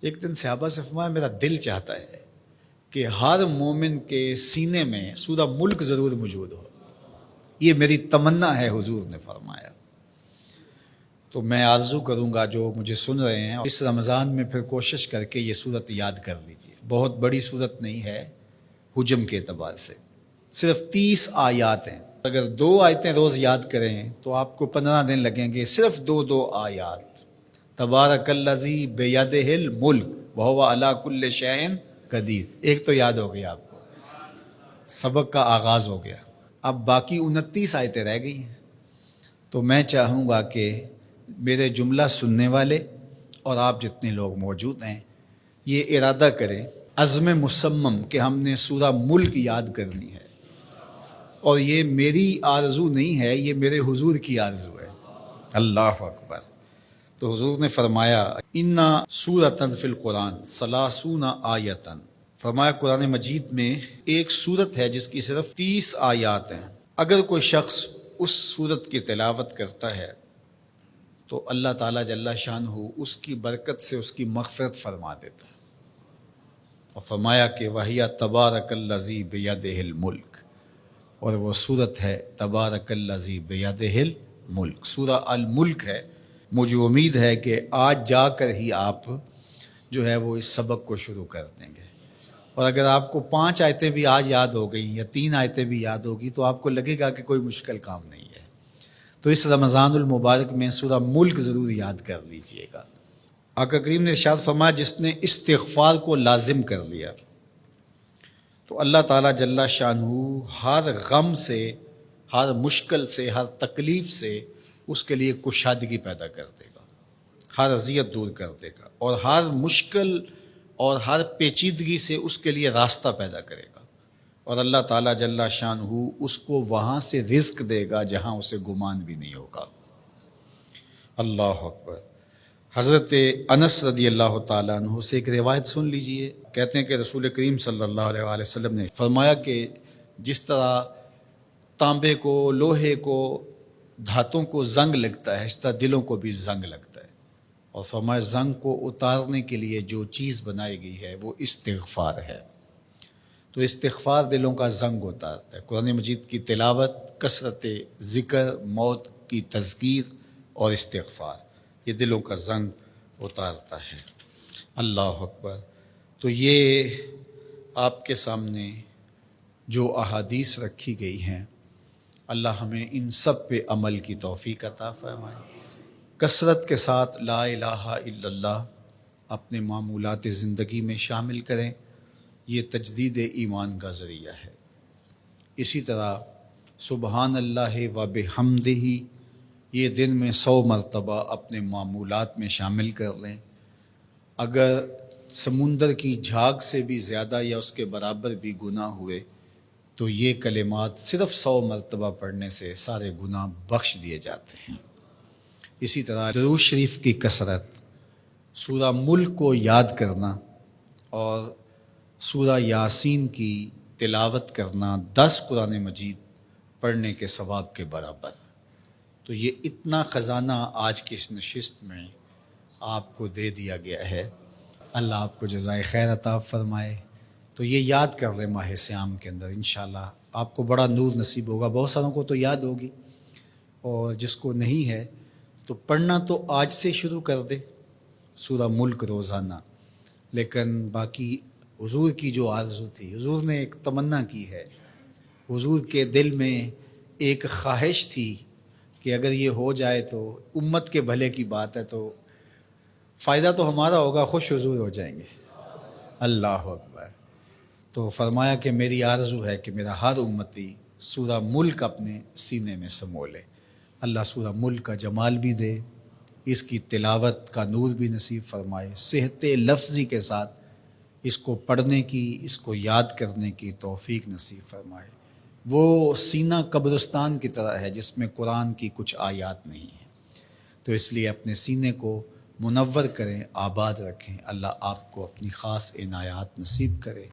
ایک دن صحابہ سے فرمایا میرا دل چاہتا ہے کہ ہر مومن کے سینے میں سورہ ملک ضرور موجود ہو، یہ میری تمنا ہے، حضور نے فرمایا۔ تو میں آرزو کروں گا جو مجھے سن رہے ہیں اس رمضان میں پھر کوشش کر کے یہ صورت یاد کر لیجیے۔ بہت بڑی صورت نہیں ہے حجم کے اعتبار سے، صرف 30 آیات ہیں۔ اگر 2 آیتیں روز یاد کریں تو آپ کو 15 دن لگیں گے، صرف 2 آیات۔ تبارک الذی بیدہ الملک وہو علی کل شیء قدیر، ایک تو یاد ہو گیا آپ کو، سبق کا آغاز ہو گیا۔ اب باقی 29 آیتیں رہ گئی ہیں، تو میں چاہوں گا کہ میرے جملہ سننے والے اور آپ جتنے لوگ موجود ہیں یہ ارادہ کریں، عزم مصمم کہ ہم نے سورہ ملک یاد کرنی ہے، اور یہ میری آرزو نہیں ہے، یہ میرے حضور کی آرزو ہے۔ اللہ اکبر۔ تو حضور نے فرمایا انا سورۃ فی القرآن 30 آیۃ، فرمایا قرآن مجید میں ایک سورت ہے جس کی صرف 30 آیات ہیں، اگر کوئی شخص اس سورت کی تلاوت کرتا ہے تو اللہ تعالیٰ جل شانہ اس کی برکت سے اس کی مغفرت فرما دیتا ہے۔ اور فرمایا کہ وَهِيَ تَبَارَكَ الَّذِي بِيَدِهِ الْمُلْكُ، اور وہ سورت ہے تبارک الذی بیدہ الملک، سورہ الملک ہے۔ مجھے امید ہے کہ آج جا کر ہی آپ جو ہے وہ اس سبق کو شروع کر دیں گے، اور اگر آپ کو 5 آیتیں بھی آج یاد ہو گئیں یا 3 آیتیں بھی یاد ہوگی تو آپ کو لگے گا کہ کوئی مشکل کام نہیں ہے۔ تو اس رمضان المبارک میں سورہ ملک ضرور یاد کر لیجئے گا۔ آقا کریم نے ارشاد فرمایا جس نے استغفار کو لازم کر لیا تو اللہ تعالیٰ جل شانہ ہر غم سے، ہر مشکل سے، ہر تکلیف سے اس کے لیے کشادگی پیدا کر دے گا، ہر اذیت دور کر دے گا، اور ہر مشکل اور ہر پیچیدگی سے اس کے لیے راستہ پیدا کرے گا، اور اللہ تعالیٰ جل شانہ اس کو وہاں سے رزق دے گا جہاں اسے گمان بھی نہیں ہوگا۔ اللہ اکبر۔ حضرت انس رضی اللہ تعالیٰ عنہ سے ایک روایت سن لیجئے، کہتے ہیں کہ رسول کریم صلی اللہ علیہ وآلہ وسلم نے فرمایا کہ جس طرح تانبے کو، لوہے کو، دھاتوں کو زنگ لگتا ہے، اس طرح دلوں کو بھی زنگ لگتا ہے، اور فرمایا زنگ کو اتارنے کے لیے جو چیز بنائی گئی ہے وہ استغفار ہے۔ تو استغفار دلوں کا زنگ اتارتا ہے۔ قرآن مجید کی تلاوت، کثرت ذکر، موت کی تذکیر اور استغفار، یہ دلوں کا زنگ اتارتا ہے۔ اللہ اکبر۔ تو یہ آپ کے سامنے جو احادیث رکھی گئی ہیں، اللہ ہمیں ان سب پہ عمل کی توفیق عطا فرمائے۔ کثرت کے ساتھ لا الہ الا اللہ اپنے معمولات زندگی میں شامل کریں، یہ تجدید ایمان کا ذریعہ ہے۔ اسی طرح سبحان اللہ و بحمدہ یہ دن میں 100 مرتبہ اپنے معمولات میں شامل کر لیں۔ اگر سمندر کی جھاگ سے بھی زیادہ یا اس کے برابر بھی گناہ ہوئے تو یہ کلمات صرف 100 مرتبہ پڑھنے سے سارے گناہ بخش دیے جاتے ہیں۔ اسی طرح درود شریف کی کثرت، سورہ ملک کو یاد کرنا اور سورہ یاسین کی تلاوت کرنا 10 قرآن مجید پڑھنے کے ثواب کے برابر۔ تو یہ اتنا خزانہ آج کی اس نشست میں آپ کو دے دیا گیا ہے، اللہ آپ کو جزائے خیر عطا فرمائے۔ تو یہ یاد کر لیں ماہ صیام کے اندر، انشاءاللہ آپ کو بڑا نور نصیب ہوگا۔ بہت ساروں کو تو یاد ہوگی، اور جس کو نہیں ہے تو پڑھنا تو آج سے شروع کر دے سورہ ملک روزانہ۔ لیکن باقی حضور کی جو آرزو تھی، حضور نے ایک تمنا کی ہے، حضور کے دل میں ایک خواہش تھی کہ اگر یہ ہو جائے تو امت کے بھلے کی بات ہے، تو فائدہ تو ہمارا ہوگا، خوش حضور ہو جائیں گے۔ اللہ اکبر۔ تو فرمایا کہ میری آرزو ہے کہ میرا ہر امتی سورہ ملک اپنے سینے میں سمو لے۔ اللہ سورہ ملک کا جمال بھی دے، اس کی تلاوت کا نور بھی نصیب فرمائے، صحت لفظی کے ساتھ اس کو پڑھنے کی، اس کو یاد کرنے کی توفیق نصیب فرمائے۔ وہ سینہ قبرستان کی طرح ہے جس میں قرآن کی کچھ آیات نہیں ہیں، تو اس لیے اپنے سینے کو منور کریں، آباد رکھیں۔ اللہ آپ کو اپنی خاص عنایات نصیب کرے۔